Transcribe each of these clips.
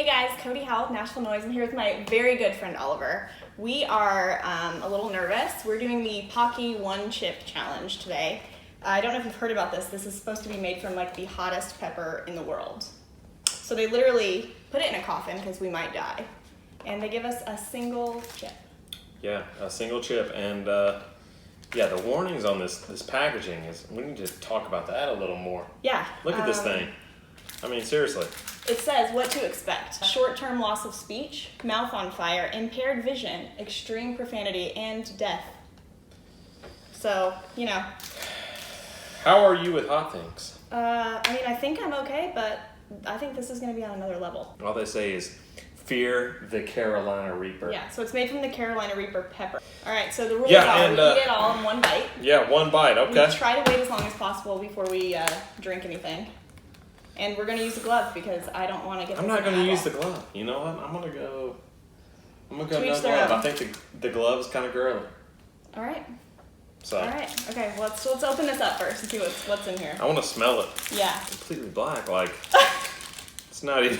Hey guys, Coti Howell, Nashville Noise. I'm here with my very good friend Oliver. We are a little nervous. We're doing the Paqui one chip challenge today. I don't know if you've heard about this. This is supposed to be made from like the hottest pepper in the world. So they literally put it in a coffin because we might die. And they give us a single chip. Yeah, a single chip. And yeah, the warnings on this packaging is, we need to talk about that a little more. Yeah. Look at this thing. I mean, seriously. It says what to expect. Short-term loss of speech, mouth on fire, impaired vision, extreme profanity, and death. So, you know. How are you with hot things? I mean, I think I'm okay, but I think this is going to be on another level. All they say is, fear the Carolina Reaper. Yeah, so it's made from the Carolina Reaper pepper. All right, so the rules Yeah, are and, we eat it all in one bite. Yeah, one bite, okay. We try to wait as long as possible before we drink anything. And we're going to use a glove because I don't want to get I'm not going to use the glove. You know what? I'm going to go no glove. I think the glove's kind of girly. All right. So. All right. Okay, well, let's open this up first and see what's in here. I want to smell it. Yeah. Completely black. Like, it's not even,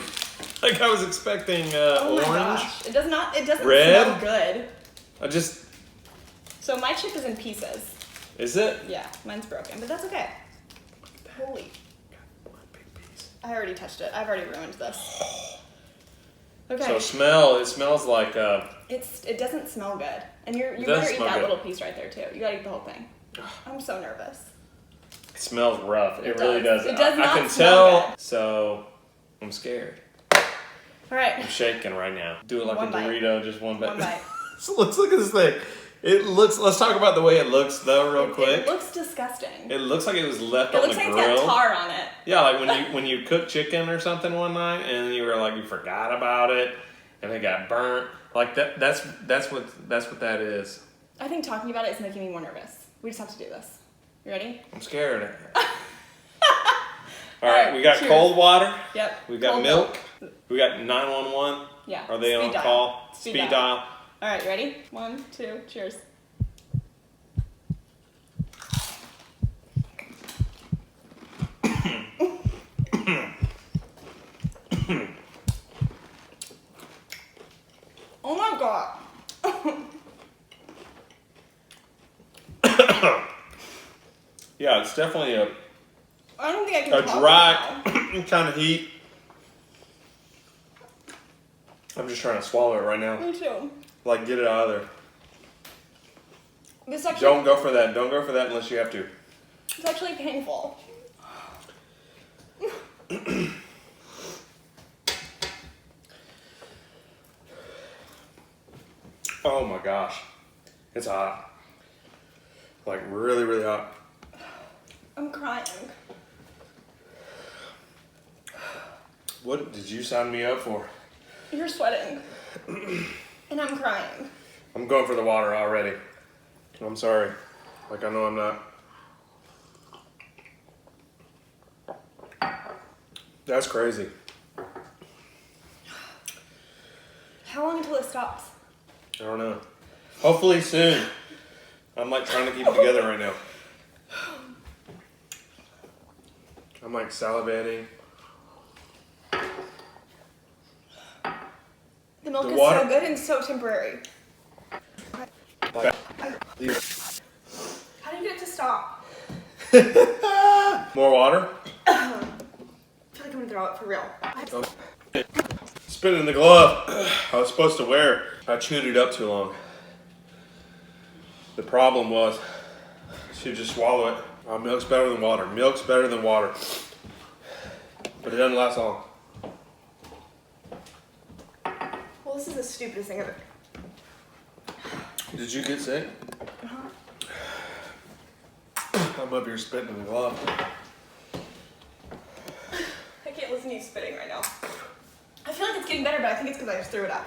like I was expecting oh my orange. Gosh. It doesn't red. smell good. So my chip is in pieces. Is it? Yeah, mine's broken, but that's okay. Holy. I already touched it. I've already ruined this. Okay. So it smells like it doesn't smell good. And you better eat that little piece right there too. You gotta eat the whole thing. I'm so nervous. It smells rough. It really does. It does not I can smell tell. good. So I'm scared. All right. I'm shaking right now. Do it like One a bite. Dorito, just one bite. One bite. So let's look at this thing. Let's talk about the way it looks though real quick. It looks disgusting. It looks like it was left It on the looks like grill. it's got tar on it. Yeah, like when you cook chicken or something one night and you were like you forgot about it and it got burnt. Like that's what that is. I think talking about it is making me more nervous. We just have to do this. You ready? I'm scared. All right, we got cheers. cold water. Yep. We got cold milk. We got 911. Yeah. Are they on dial. call? Speed dial. All right, ready? 1, 2, cheers. Oh my god. Yeah, it's definitely I don't think I can talk dry right kind of heat. I'm just trying to swallow it right now. now. Me too. Like, get it out of there. This actually, Don't go for that. Don't go for that unless you have to. it's actually painful. Oh my gosh. It's hot. Like, really, really hot. I'm crying. What did you sign me up for? You're sweating. And I'm crying. I'm going for the water already. I'm sorry. Like, I know I'm not. That's crazy. How long until it stops? I don't know. Hopefully soon. I'm like trying to keep it together right now. I'm like salivating. The milk The is water- so good and so temporary. Like, How do you get it to stop? more water? I feel like I'm gonna throw it for real. Spit it in the glove. I was supposed to wear it. I chewed it up too long. The problem was, I should just swallow it. Milk's better than water. Milk's better than water. But it doesn't last long. Well, this is the stupidest thing ever. Did you get sick? I'm up here spitting in the glove. I can't listen to you spitting right now. I feel like it's getting better, but I think it's because I just threw it up.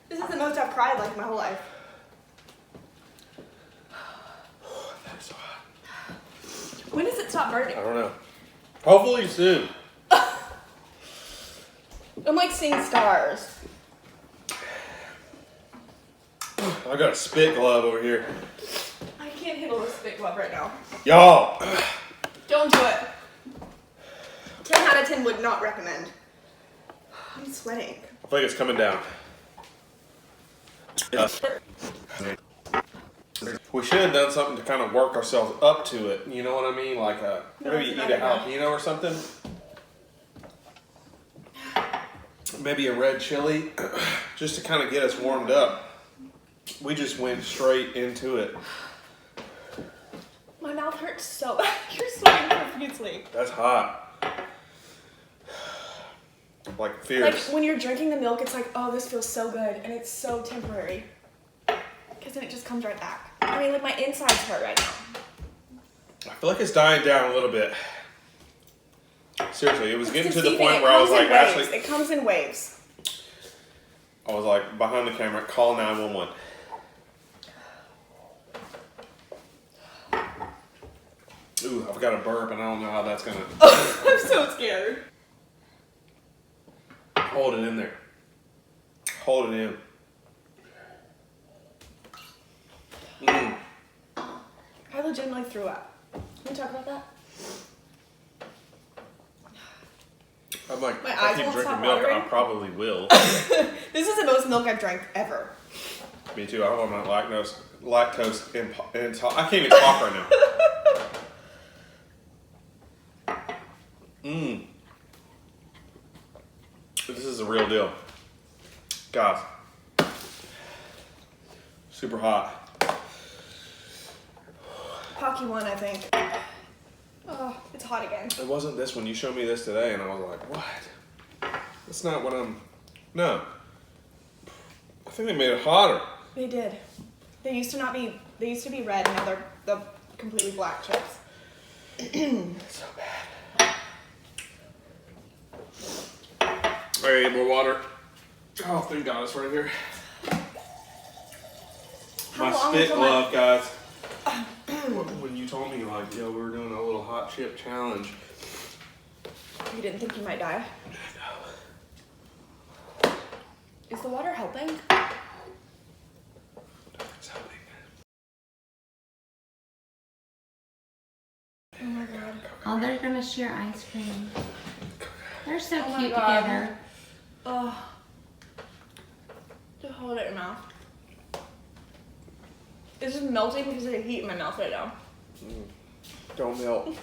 This is the most I've cried like my whole life. That is so hot. When does it stop burning? I don't know. Hopefully soon. I'm like seeing stars. I got a spit glove over here. I can't handle this spit glove right now. Y'all. Don't do it. 10 out of 10 would not recommend. I'm sweating. I think it's coming down. We should have done something to kind of work ourselves up to it. You know what I mean? Like maybe eat a jalapeno or something. Maybe a red chili, just to kind of get us warmed up. We just went straight into it. My mouth hurts so bad. You're sweating profusely. That's hot. Like fierce. Like when you're drinking the milk, it's like, oh, this feels so good, and it's so temporary. Because then it just comes right back. I mean, like my insides hurt right now. I feel like it's dying down a little bit. Seriously, it was getting to the Deceiving. point where I was like, Ashley, It comes in waves. I was like behind the camera, call 911. Ooh, I've got a burp and I don't know how that's gonna. I'm so scared. Hold it in there. Hold it in. I legitimately threw up. Can we talk about that? I'm like, My if I eyes keep won't drinking stop milk, I watering. probably will. This is the most milk I've drank ever. Me too. I don't want my lactose I can't even talk right now. This is a real deal. Guys. Super hot. Paqui one, I think. Oh, it's hot again. It wasn't this one. You showed me this today and I was like, what? That's not what I'm... No. I think they made it hotter. They did. They used to be red, and now they're the completely black chips. It's so bad. Alright, more water. Oh, thank God it's right here. My spit glove, guys. When you told me, like, yo, we were doing a little hot chip challenge. You didn't think you might die? No. Is the water helping? It's helping. Oh my God. Oh, they're gonna share ice cream. They're so Oh my cute God. together. Oh. Just hold it in your mouth. It's just melting because of the heat in my mouth right now. Don't melt.